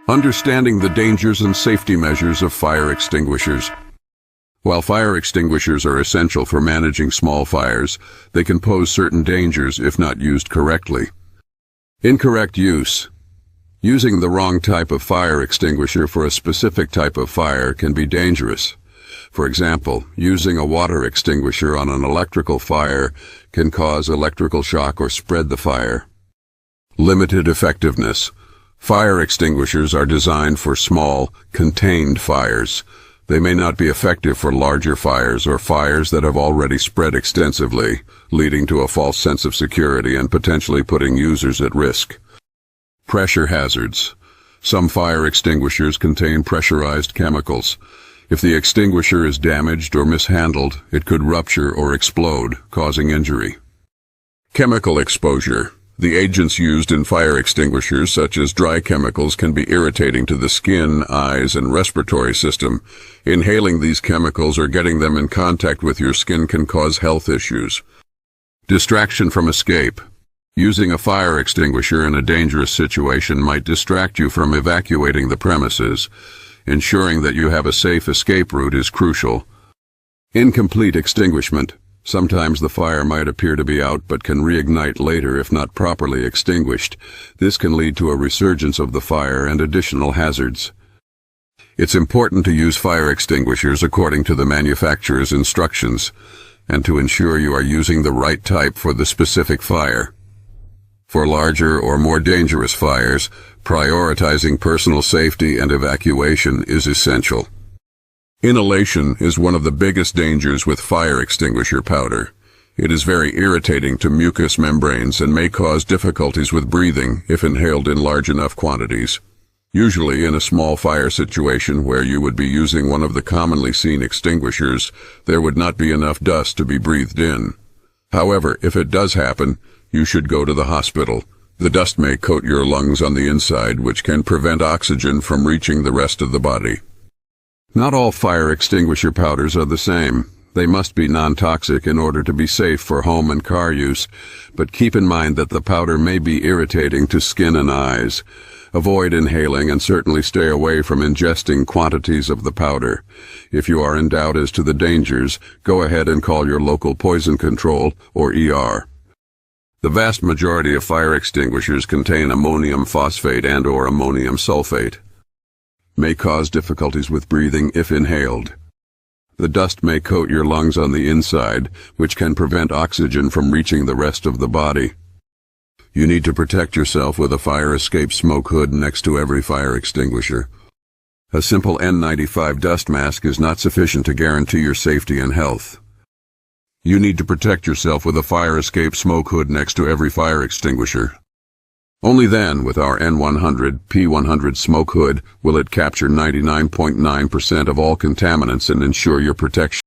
Understanding the dangers and safety measures of fire extinguishers. While fire extinguishers are essential for managing small fires, they can pose certain dangers if not used correctly. Incorrect use. Using the wrong type of fire extinguisher for a specific type of fire can be dangerous. For example, using a water extinguisher on an electrical fire can cause electrical shock or spread the fire. Limited effectiveness. Fire extinguishers are designed for small, contained fires. They may not be effective for larger fires or fires that have already spread extensively, leading to a false sense of security and potentially putting users at risk. Pressure hazards. Some fire extinguishers contain pressurized chemicals. If the extinguisher is damaged or mishandled, it could rupture or explode, causing injury. Chemical exposure. The agents used in fire extinguishers, such as dry chemicals, can be irritating to the skin, eyes, and respiratory system. Inhaling these chemicals or getting them in contact with your skin can cause health issues. Distraction from escape. Using a fire extinguisher in a dangerous situation might distract you from evacuating the premises. Ensuring that you have a safe escape route is crucial. Incomplete extinguishment. Sometimes the fire might appear to be out but can reignite later if not properly extinguished. This can lead to a resurgence of the fire and additional hazards. It's important to use fire extinguishers according to the manufacturer's instructions and to ensure you are using the right type for the specific fire. For larger or more dangerous fires, prioritizing personal safety and evacuation is essential. Inhalation is one of the biggest dangers with fire extinguisher powder. It is very irritating to mucous membranes and may cause difficulties with breathing if inhaled in large enough quantities. Usually in a small fire situation where you would be using one of the commonly seen extinguishers, there would not be enough dust to be breathed in. However, if it does happen, you should go to the hospital. The dust may coat your lungs on the inside, which can prevent oxygen from reaching the rest of the body. Not all fire extinguisher powders are the same. They must be non-toxic in order to be safe for home and car use, but keep in mind that the powder may be irritating to skin and eyes. Avoid inhaling and certainly stay away from ingesting quantities of the powder. If you are in doubt as to the dangers, go ahead and call your local poison control or ER. The vast majority of fire extinguishers contain ammonium phosphate and/or ammonium sulfate. May cause difficulties with breathing if inhaled. The dust may coat your lungs on the inside, which can prevent oxygen from reaching the rest of the body. You need to protect yourself with a fire escape smoke hood next to every fire extinguisher. A simple N95 dust mask is not sufficient to guarantee your safety and health. You need to protect yourself with a fire escape smoke hood next to every fire extinguisher. Only then, with our N100 P100 smoke hood, will it capture 99.9% of all contaminants and ensure your protection.